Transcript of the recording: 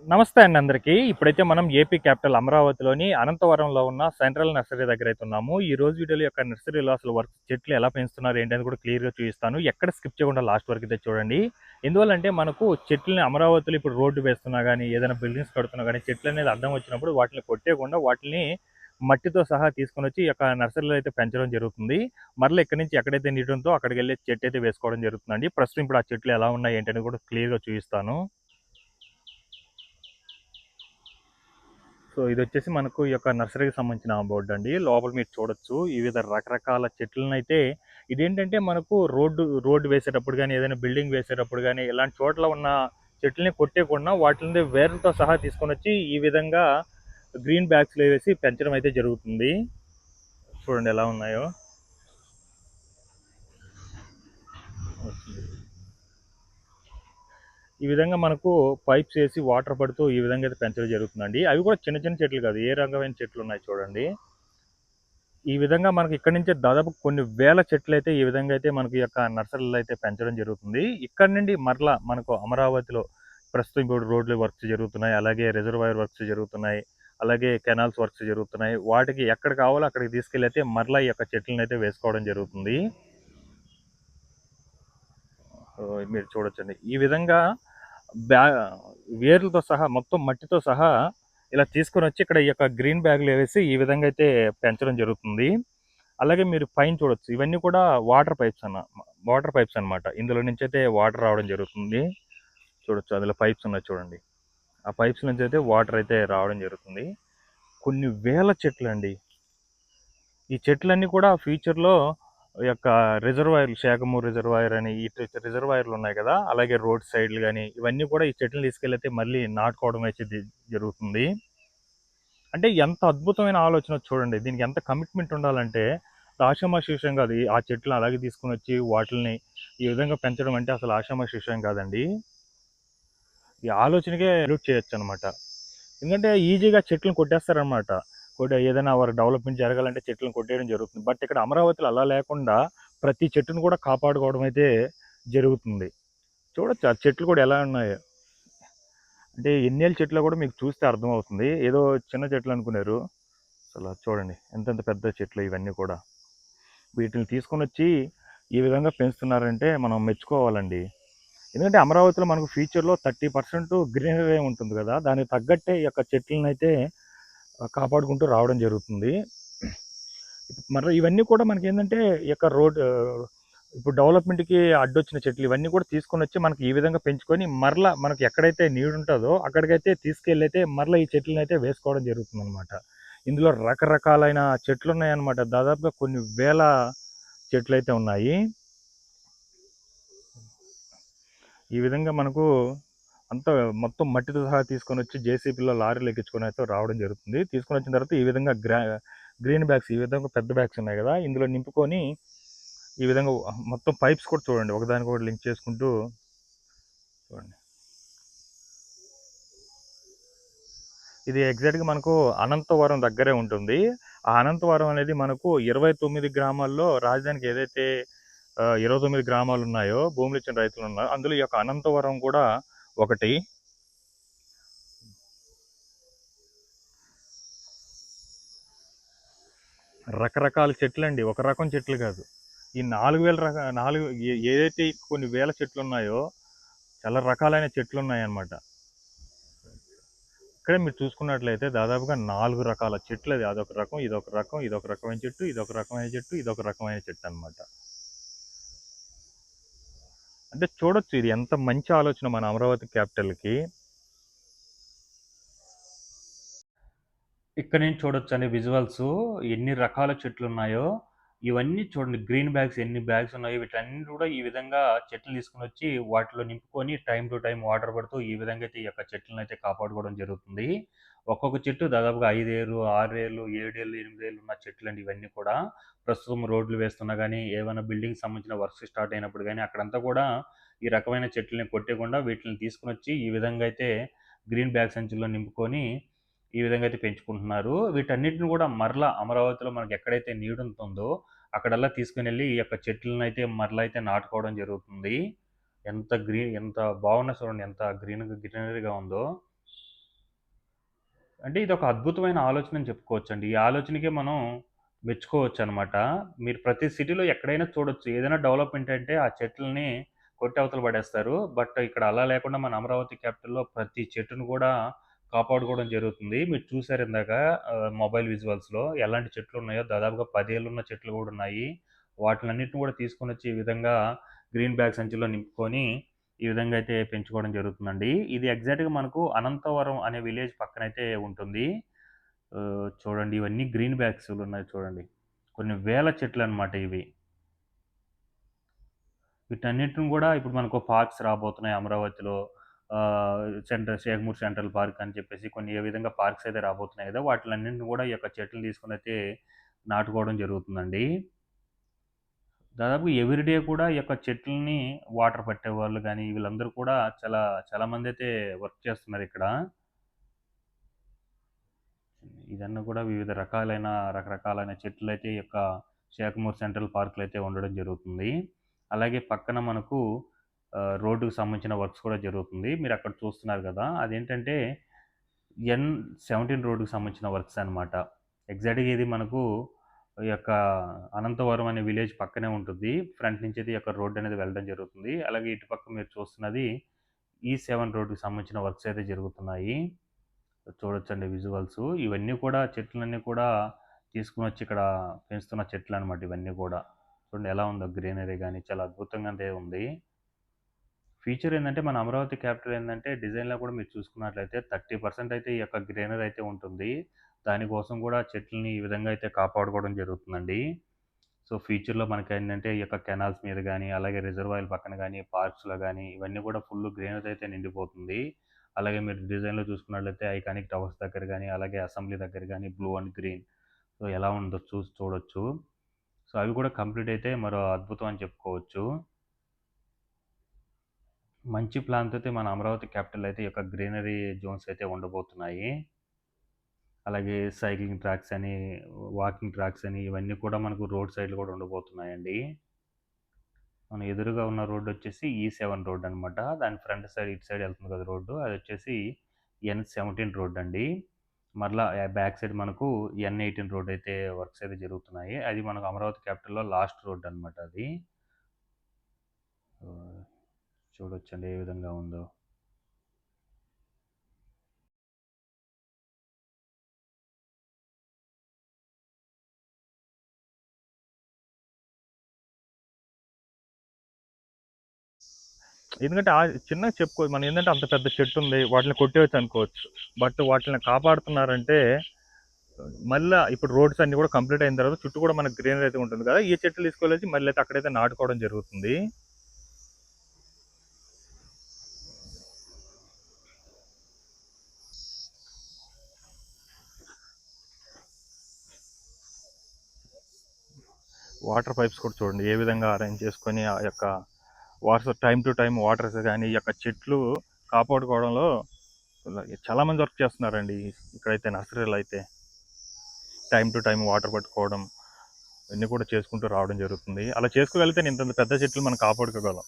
నమస్తే అండి అందరికీ. ఇప్పుడైతే మనం ఏపీ క్యాపిటల్ అమరావతిలోని అనంతవరంలో ఉన్న సెంట్రల్ నర్సరీ దగ్గరైతే ఉన్నాము. ఈ రోజు వీడియోలో యొక్క నర్సరీలో అసలు చెట్లు ఎలా పెంచుతున్నారు ఏంటనేది కూడా క్లియర్‌గా చూపిస్తాను. ఎక్కడ స్కిప్ చేయకుండా లాస్ట్ వరకు అయితే చూడండి. ఎందువల్లంటే మనకు చెట్లని అమరావతిలో ఇప్పుడు రోడ్డు వేస్తున్నా గానీ, ఏదైనా బిల్డింగ్స్ కడుతున్నా గానీ, చెట్లనేది అడ్డం వచ్చినప్పుడు వాటిని కొట్టేయకుండా వాటిని మట్టితో సహా తీసుకొనొచ్చి ఈ యొక్క నర్సరీలో అయితే పెంచడం జరుగుతుంది. మరలా ఇక్కడి నుంచి ఎక్కడైతే నీడ్ ఉందో అక్కడికెళ్ళి చెట్టయితే వేసుకోవడం జరుగుతుందండి. ప్రస్తుతం ఇప్పుడు ఆ చెట్లు ఎలా ఉన్నాయి ఏంటనేది కూడా క్లియర్‌గా చూపిస్తాను. సో ఇదొచ్చేసి మనకు ఈ యొక్క నర్సరీకి సంబంధించిన బోర్డు అండి. లోపల మీరు చూడొచ్చు వివిధ రకరకాల చెట్లనైతే ఇదేంటంటే మనకు రోడ్డు వేసేటప్పుడు గానీ, ఏదైనా బిల్డింగ్ వేసేటప్పుడు గానీ, ఇలాంటి చోట్ల ఉన్న చెట్లని కొట్టేయకుండా వాటిని వేర్లతో సహా తీసుకొనొచ్చి ఈ విధంగా గ్రీన్ బ్యాగ్స్‌లో వేసి పెంచడం అయితే జరుగుతుంది. చూడండి ఎలా ఉన్నాయో. ఈ విధంగా మనకు పైప్స్ వేసి వాటర్ పడుతూ ఈ విధంగా అయితే పెంచడం జరుగుతుందండి. అవి కూడా చిన్న చిన్న చెట్లు కాదు. ఏ రకమైన చెట్లు ఉన్నాయి చూడండి. ఈ విధంగా మనకి ఇక్కడి నుంచే దాదాపు కొన్ని వేల చెట్లయితే ఈ విధంగా అయితే మనకి యొక్క నర్సరీలో అయితే పెంచడం జరుగుతుంది. ఇక్కడ నుండి మరలా మనకు అమరావతిలో ప్రస్తుతం ఇప్పుడు రోడ్లు వర్క్స్ జరుగుతున్నాయి. అలాగే రిజర్వాయర్ వర్క్స్ జరుగుతున్నాయి. అలాగే కెనాల్స్ వర్క్స్ జరుగుతున్నాయి. వాటికి ఎక్కడ కావాలో అక్కడికి తీసుకెళ్ళి అయితే మరలా ఈ యొక్క చెట్లను అయితే వేసుకోవడం జరుగుతుంది. మీరు చూడొచ్చండి. ఈ విధంగా బ్యా వేర్లతో సహా మొత్తం మట్టితో సహా ఇలా తీసుకొనొచ్చి ఇక్కడ ఈ యొక్క గ్రీన్ బ్యాగ్‌లో వేసి ఈ విధంగా అయితే పెంచడం జరుగుతుంది. అలాగే మీరు పైన చూడొచ్చు. ఇవన్నీ కూడా వాటర్ పైప్స్ అన్నమాట. ఇందులో నుంచైతే వాటర్ రావడం జరుగుతుంది. చూడొచ్చు అందులో పైప్స్ ఉన్నాయి చూడండి. ఆ పైప్స్ నుంచి అయితే వాటర్ అయితే రావడం జరుగుతుంది. కొన్ని వేల చెట్లండి. ఈ చెట్లన్నీ కూడా ఫ్యూచర్‌లో ఈ యొక్క శాఖమూరు రిజర్వాయర్ అని రిజర్వాయర్‌లు ఉన్నాయి కదా! అలాగే రోడ్ సైడ్‌లు గాని, ఇవన్నీ కూడా ఈ చెట్లను తీసుకెళ్ళైతే మళ్ళీ నాటుకోవడం అయితే జరుగుతుంది. అంటే ఎంత అద్భుతమైన ఆలోచన చూడండి. దీనికి ఎంత కమిట్మెంట్ ఉండాలంటే ఆషామాషి విషయం కాదు. ఆ చెట్లను అలాగే తీసుకొనొచ్చి వాటిల్ని ఈ విధంగా పెంచడం అంటే అసలు ఆషామాషి విషయం కాదండి. ఈ ఆలోచనకే సెల్యూట్ చేయొచ్చనమాట. ఎందుకంటే ఈజీగా చెట్లను కొట్టేస్తారనమాట. ఏదైనా వారి డెవలప్‌మెంట్ జరగాలంటే చెట్లను కొట్టేయడం జరుగుతుంది. బట్ ఇక్కడ అమరావతిలో అలా లేకుండా ప్రతి చెట్టును కూడా కాపాడుకోవడం అయితే జరుగుతుంది. చూడొచ్చు ఆ చెట్లు కూడా ఎలా ఉన్నాయో. అంటే ఎన్నేళ్ళ చెట్లో కూడా మీకు చూస్తే అర్థమవుతుంది. ఏదో చిన్న చెట్లు అనుకున్నారు. అసలు చూడండి ఎంతెంత పెద్ద చెట్లు ఇవన్నీ కూడా. వీటిని తీసుకొనొచ్చి ఈ విధంగా పెంచుతున్నారంటే మనం మెచ్చుకోవాలండి. ఎందుకంటే అమరావతిలో మనకు ఫ్యూచర్‌లో 30% గ్రీనరీ ఉంటుంది కదా! దానికి తగ్గట్టే ఈ యొక్క చెట్లనైతే కాపాడుకుంటూ రావడం జరుగుతుంది. మరి ఇవన్నీ కూడా మనకేందంటే ఈ యొక్క ఇప్పుడు డెవలప్‌మెంట్‌కి అడ్డొచ్చిన చెట్లు ఇవన్నీ కూడా తీసుకొనొచ్చి మనకి ఈ విధంగా పెంచుకొని మరలా మనకి ఎక్కడైతే నీడ్ ఉంటదో అక్కడికైతే తీసుకెళ్ళైతే మరలా ఈ చెట్లనైతే వేసుకోవడం జరుగుతుందనమాట. ఇందులో రకరకాలైన చెట్లున్నాయన్నమాట. దాదాపుగా కొన్ని వేల చెట్లయితే ఉన్నాయి. ఈ విధంగా మనకు అంతా మొత్తం మట్టితో సహా తీసుకొనొచ్చి జేసీబీలో లారీలో ఎక్కించుకొని అయితే రావడం జరుగుతుంది. తీసుకొనొచ్చిన తర్వాత ఈ విధంగా గ్రీన్ బ్యాగ్స్ ఈ విధంగా పెద్ద బ్యాగ్స్ ఉన్నాయి కదా! ఇందులో నింపుకొని ఈ విధంగా మొత్తం పైప్స్ కూడా చూడండి ఒకదానికొకటి లింక్ చేసుకుంటూ చూడండి. ఇది ఎగ్జాక్ట్‌గా మనకు అనంతవరం దగ్గరే ఉంటుంది. ఆ అనంతవరం అనేది మనకు 29 గ్రామాల్లో రాజధానికి ఏదైతే 29 గ్రామాలు ఉన్నాయో భూములు ఇచ్చిన రైతులు ఉన్నారో అందులో ఈ యొక్క అనంతవరం కూడా ఒకటి. రకరకాల చెట్లండి. ఒక రకం చెట్లు కాదు. ఈ 4000 ఏదైతే కొన్ని వేల చెట్లున్నాయో చాలా రకాలైన చెట్లున్నాయన్నమాట. ఇక్కడే మీరు చూసుకున్నట్లయితే దాదాపుగా 4 రకాల చెట్లు అది. అదొక రకం, ఇదొక రకం, ఇదొక రకమైన చెట్టు, ఇదొక రకమైన చెట్టు, ఇదొక రకమైన చెట్టు అన్నమాట. అంటే చూడొచ్చు ఇది ఎంత మంచి ఆలోచన మన అమరావతి క్యాపిటల్‌కి. ఇక్కడ నుంచి చూడొచ్చండి విజువల్స్ ఎన్ని రకాల చెట్లున్నాయో. ఇవన్నీ చూడండి గ్రీన్ బ్యాగ్స్ ఎన్ని బ్యాగ్స్ ఉన్నాయో వీటన్నిటిని కూడా ఈ విధంగా చెట్లు తీసుకొనొచ్చి వాటిలో నింపుకొని టైమ్ టు టైమ్ వాటర్ పడుతూ ఈ విధంగా అయితే ఈ యొక్క చెట్లనైతే కాపాడుకోవడం జరుగుతుంది. ఒక్కొక్క చెట్టు దాదాపుగా 5 ఏళ్ళు, 6 ఏళ్ళు, 7 ఏళ్ళు, 8 ఏళ్ళు ఉన్న చెట్లండి ఇవన్నీ కూడా. ప్రస్తుతం రోడ్లు వేస్తున్నా గానీ, ఏవైనా బిల్డింగ్‌కి సంబంధించిన వర్క్స్ స్టార్ట్ అయినప్పుడు గానీ, అక్కడంతా కూడా ఈ రకమైన చెట్లని కొట్టేయకుండా వీటిని తీసుకొనొచ్చి ఈ విధంగా అయితే గ్రీన్ బ్యాగ్ సంచుల్లో నింపుకొని ఈ విధంగా అయితే పెంచుకుంటున్నారు. వీటన్నిటిని కూడా మరలా అమరావతిలో మనకి ఎక్కడైతే నీడ్ ఉంటుందో అక్కడల్లా తీసుకొనెళ్ళి ఈ యొక్క చెట్లనైతే మరలా అయితే నాటుకోవడం జరుగుతుంది. ఎంత బాగున్నాయి చూడండి. ఎంత గ్రీనరీగా ఉందో. అంటే ఇదొక అద్భుతమైన ఆలోచన అని చెప్పుకోవచ్చండి. ఈ ఆలోచనకే మనం మెచ్చుకోవచ్చనమాట. మీరు ప్రతి సిటీలో ఎక్కడైనా చూడొచ్చు. ఏదైనా డెవలప్‌మెంట్ అంటే ఆ చెట్లని కొట్టి అవతల పడేస్తారు. బట్ ఇక్కడ అలా లేకుండా మన అమరావతి క్యాపిటల్‌లో ప్రతి చెట్టును కూడా కాపాడుకోవడం జరుగుతుంది. మీరు చూసారు ఇందాక మొబైల్ విజువల్స్‌లో ఎలాంటి చెట్లున్నాయో దాదాపుగా 10 ఏళ్లున్న చెట్లు గూడా ఉన్నాయి. వాటిలన్నిటిని కూడా తీసుకొనొచ్చి ఈ విధంగా గ్రీన్ బ్యాగ్ సంచిలో నింపుకొని ఈ విధంగా అయితే పెంచుకోవడం జరుగుతుందండి. ఇది ఎగ్జాక్ట్‌గా మనకు అనంతవరం అనే విలేజ్ పక్కనైతే ఉంటుంది. చూడండి ఇవన్నీ గ్రీన్ బ్యాగ్సులున్నాయి చూడండి. కొన్ని వేల చెట్లనమాట ఇవి. వీటన్నిటిని గూడా ఇప్పుడు మనకు పార్క్స్ రాబోతున్నాయి అమరావతిలో. షేక్‌మూర్ సెంట్రల్ పార్క్ అని చెప్పేసి కొన్ని ఏ విధంగా పార్క్స్ అయితే రాబోతున్నాయి గదా! వాటిలన్నింటిని గూడా ఈ యొక్క చెట్లను తీసుకొనైతే నాటుకోవడం జరుగుతుందండి. దాదాపు ఎవ్రీ డే కూడా ఈ యొక్క చెట్లని వాటర్ పట్టేవాళ్ళు గానీ, వీళ్ళందరూ కూడా చాలా మందైతే వర్క్ చేస్తున్నారిక్కడ. ఇదన్నీ కూడా వివిధ రకరకాలైన చెట్లయితే ఈ యొక్క షేక్‌మూర్ సెంట్రల్ పార్క్‌లో అయితే ఉండడం జరుగుతుంది. అలాగే పక్కన మనకు రోడ్డుకి సంబంధించిన వర్క్స్ కూడా జరుగుతుంది. మీరక్కడ చూస్తున్నారు గదా! అదేంటంటే N17 రోడ్డుకి సంబంధించిన వర్క్స్ అనమాట. ఎగ్జాక్ట్‌గా ఇది మనకు ఈ యొక్క అనంతవరం అనే విలేజ్ పక్కనే ఉంటుంది. ఫ్రంట్ నుంచి అయితే ఈ యొక్క రోడ్ అనేది వెళ్ళడం జరుగుతుంది. అలాగే ఇటుపక్క మీరు చూస్తున్నది E7 రోడ్డుకి సంబంధించిన వర్క్స్ అయితే జరుగుతున్నాయి. చూడొచ్చండి విజువల్సు. ఇవన్నీ కూడా చెట్లన్నీ కూడా తీసుకొనొచ్చి ఇక్కడ పెంచుతున్న చెట్లనమాట ఇవన్నీ గూడా. చూడండి ఎలా ఉందో గ్రీనరీ గాని చాలా అద్భుతంగా అయితే ఉంది. ఫీచర్ ఏందంటే మన అమరావతి క్యాపిటల్ ఏందంటే డిజైన్‌లో కూడా మీరు చూసుకున్నట్లయితే 30% అయితే ఈ యొక్క గ్రీనరీ అయితే ఉంటుంది. దానికోసం గూడా చెట్లని ఈ విధంగా అయితే కాపాడుకోవడం జరుగుతుందండి. సో, ఫ్యూచర్‌లో మనకేంటంటే ఈ యొక్క కెనాల్స్ మీద గాని, అలాగే రిజర్వాయర్‌ల పక్కన గాని, పార్క్స్‌లో గాని ఇవన్నీ కూడా ఫుల్లు గ్రీనరీ అయితే నిండిపోతుంది. అలాగే మీరు డిజైన్‌లో చూసుకున్నట్లయితే ఐకానిక్ టవర్స్ దగ్గర గాని, అలాగే అసెంబ్లీ దగ్గర గాని బ్లూ అండ్ గ్రీన్ సో, ఎలా ఉందో చూడొచ్చు. సో, అవి కూడా కంప్లీట్ అయితే మరో అద్భుతం అని చెప్పుకోవచ్చు. మంచి ప్లాన్‌తో అయితే మన అమరావతి క్యాపిటల్ అయితే ఈ యొక్క గ్రీనరీ జోన్స్ అయితే ఉండబోతున్నాయి. అలాగే సైక్లింగ్ ట్రాక్స్ అని, వాకింగ్ ట్రాక్స్ అని ఇవన్నీ కూడా మనకు రోడ్ సైడ్‌లో కూడా ఉండబోతున్నాయండి. మన ఎదురుగా ఉన్న రోడ్డొచ్చేసి E7 రోడ్డనమాట. దాని ఫ్రంట్ సైడ్ ఇటు సైడ్ ఎళ్తుంది కదా రోడ్డు. అదొచ్చేసి N17 రోడ్డండి. మరలా బ్యాక్ సైడ్ మనకు N18 రోడ్డయితే వర్క్స్ అయితే జరుగుతున్నాయి. అది మనకు అమరావతి క్యాపిటల్‌లో లాస్ట్ రోడ్డనమాట అది. ఆహ్, చూడొచ్చండి ఏ విధంగా ఉందో. ఎందుకంటే చిన్నగా చెప్పుకోవచ్చు. మనం ఏందంటే అంత పెద్ద చెట్టు ఉంది. వాటిని కొట్టేయొచ్చు అనుకోవచ్చు. బట్ వాటిని కాపాడుతున్నారంటే మళ్ళా ఇప్పుడు రోడ్స్ అన్నీ కూడా కంప్లీట్ అయిన తర్వాత చుట్టూ కూడా మనకు గ్రీనరీ అయితే ఉంటుంది కదా! ఈ చెట్లు తీసుకెళ్ళొచ్చి మళ్ళీ అయితే అక్కడైతే నాటుకోవడం జరుగుతుంది. వాటర్ పైప్స్ కూడా చూడండి ఏ విధంగా అరేంజ్ చేసుకొని ఆ యొక్క water time to time waters కానీ ఈ యొక్క చెట్లు కాపాడుకోవడంలో చాలా మంది వర్క్ చేస్తున్నారండి. ఇక్కడైతే నర్సరీలో అయితే టైం టు టైం వాటర్ పట్టుకోవడం ఇవన్నీ కూడా చేసుకుంటూ రావడం జరుగుతుంది. అలా చేసుకోగలిగితే ఇంత పెద్ద చెట్లు మనం కాపాడుకోగలం.